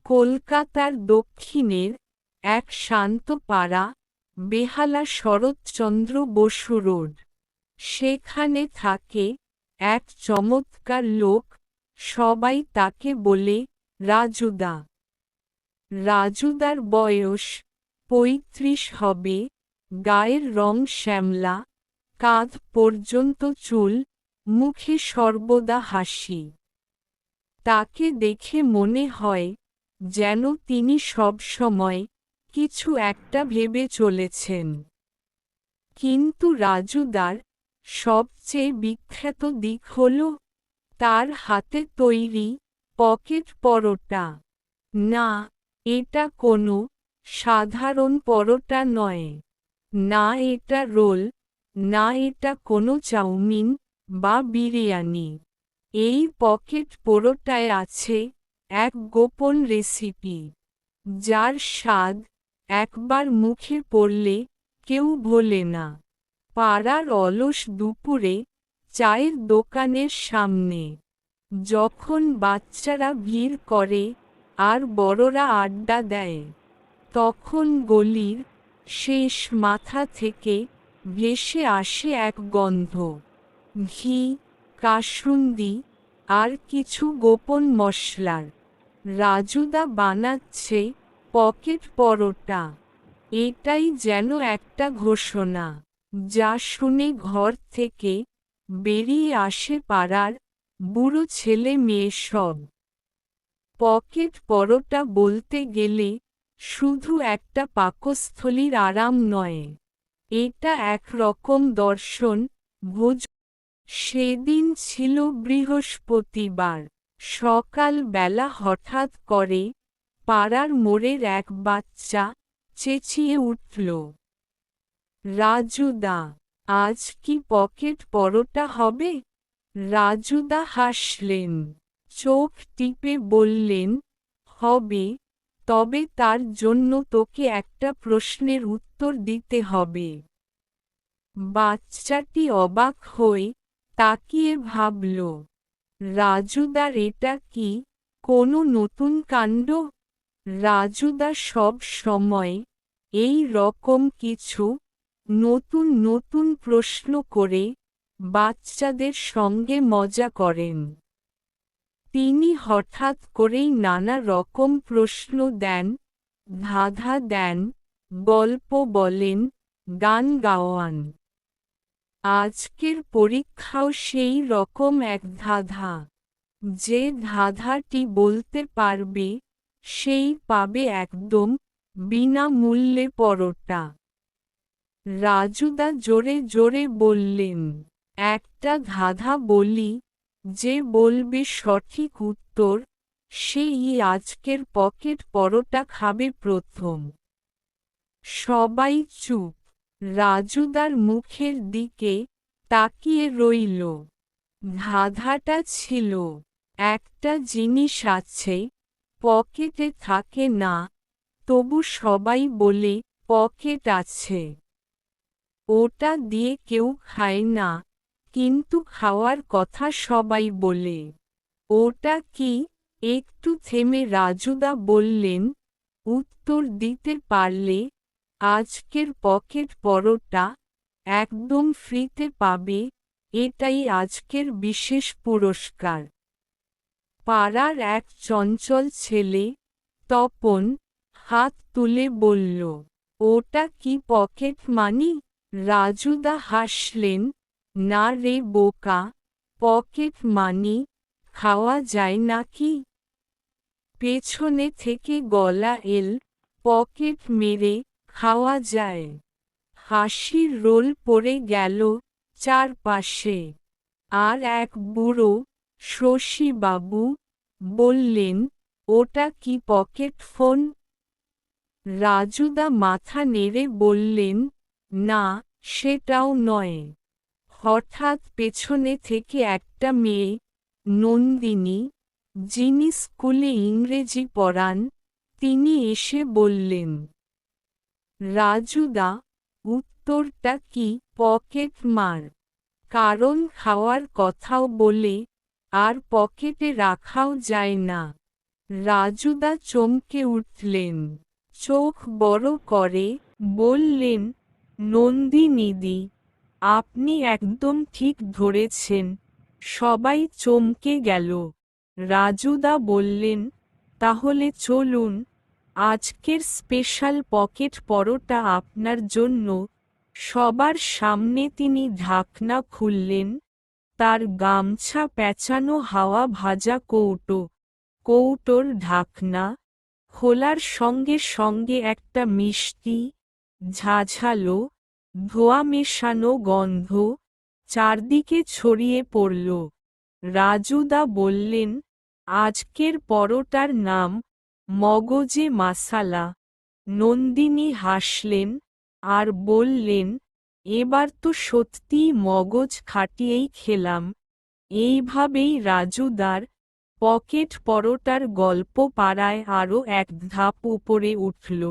কলকাতার দক্ষিণের এক শান্ত পাড়া, বেহালা শরৎচন্দ্র বসু রোড। সেখানে থাকে এক চমৎকার লোক, সবাই তাকে বলে রাজুদা। রাজুদার বয়স ৩৫ হবে, গায়ের রং শ্যামলা, কাঁধ পর্যন্ত চুল, মুখে সর্বদা হাসি। তাকে দেখে মনে হয় যেন তিনি সবসময় কিছু একটা ভেবে চলেছেন। কিন্তু রাজুদার সবচেয়ে বিখ্যাত দিক হল তার হাতে তৈরি পকেট পরোটা। না, এটা কোনো সাধারণ পরোটা নয়। না এটা রোল, না এটা কোনো চাউমিন বা বিরিয়ানি। এই পকেট পরোটায় আছে এক গোপন রেসিপি, যার স্বাদ একবার মুখে পড়লে কেউ ভোলে না। পাড়ার অলস দুপুরে চায়ের দোকানের সামনে যখন বাচ্চারা ভিড় করে আর বড়রা আড্ডা দেয়, তখন গলির শেষ মাথা থেকে ভেসে আসে এক গন্ধ, ঘি, কাসুন্দি আর কিছু গোপন মশলার। রাজুদা বানাচ্ছে পকেট পরোটা। এটাই যেন একটা ঘোষণা, যা শুনে ঘর থেকে বেরিয়ে আসে পাড়ার বুড়ো ছেলে মেয়ে সব। পকেট পরোটা বলতে গেলে শুধু একটা পাকস্থলীর আরাম নয়, এটা একরকম দর্শন ভোজ। সেদিন ছিল বৃহস্পতিবার। সকাল বেলা হঠাৎ করে পাড়ার মোড়ের এক বাচ্চা চেঁচিয়ে উঠল, রাজুদা, আজ কি পকেট পরোটা হবে? রাজুদা হাসলেন, চোখ টিপে বললেন, হবে, তবে তার জন্য তোকে একটা প্রশ্নের উত্তর দিতে হবে। বাচ্চাটি অবাক হয়ে তাকিয়ে ভাবল, রাজুদার এটা কি কোনো নতুন কাণ্ড? রাজুদা সব সময় এই রকম কিছু নতুন নতুন প্রশ্ন করে বাচ্চাদের সঙ্গে মজা করেন। তিনি হঠাৎ করেই নানা রকম প্রশ্ন দেন, ধাঁধা দেন, গল্প বলেন, গান গাওয়ান। আজকের পরীক্ষাও সেই রকম এক ধাঁধা। যে ধাঁধাটি বলতে পারবে সেই পাবে একদম বিনামূল্যে পরোটা। রাজুদা জোরে জোরে বললেন, একটা ধাঁধা বলি, যে বলবে সঠিক উত্তর সেই আজকের পকেট পরোটা খাবে প্রথম। সবাই চুপ। রাজুদার মুখের দিকে তাকিয়ে রইল। ধাঁধাটা ছিল, একটা জিনিস আছে, পকেটে থাকে না, তবু সবাই বলে পকেট আছে। ওটা দিয়ে কেউ খায় না, কিন্তু খাওয়ার কথা সবাই বলে। ওটা কি? একটু থেমে রাজুদা বললেন, উত্তর দিতে পারলে আজকের পকেট পরোটা একদম ফ্রিতে পাবে, এটাই আজকের বিশেষ পুরস্কার। পাড়ার এক চঞ্চল ছেলে, তপন, হাত তুলে বলল, ওটা কি পকেট মানি? রাজুদা হাসলেন, না রে বোকা, পকেট মানি খাওয়া যায় নাকি? পেছনে থেকে গলা এল, পকেট মেরে খাওয়া যায়। হাসির রোল পড়ে গেল চারপাশে। আর এক বুড়ো, শশীবাবু, বললেন, ওটা কি পকেট ফোন? রাজুদা মাথা নেড়ে বললেন, না, সেটাও নয়। হঠাৎ পেছনে থেকে একটা মেয়ে, নন্দিনী, যিনি স্কুলে ইংরেজি পড়ান, তিনি এসে বললেন, রাজুদা, উত্তরটা কি পকেট মার? কারণ খাওয়ার কথাও বলে আর পকেটে রাখাও যায় না। রাজুদা চমকে উঠলেন, চোখ বড় করে বললেন, নন্দিনীদি, আপনি একদম ঠিক ধরেছেন। সবাই চমকে গেল। রাজুদা বললেন, তাহলে চলুন, আজকের স্পেশাল পকেট পরোটা আপনার জন্য। সবার সামনে তিনি ঢাকনা খুললেন, তার গামছা পেঁচানো হাওয়া ভাজা কৌটোর ঢাকনা খোলার সঙ্গে সঙ্গে একটা মিষ্টি, ঝাঝালো, ধোঁয়া মেশানো গন্ধ চারদিকে ছড়িয়ে পড়ল। রাজুদা বললেন, আজকের পরোটার নাম মগজে মাসালা। নন্দিনী হাসলেন আর বললেন, এবার তো সত্যিই মগজ খাটিয়েই খেলাম। এইভাবেই রাজুদার পকেট পরোটার গল্প পাড়ায় আরও এক ধাপ উপরে উঠল।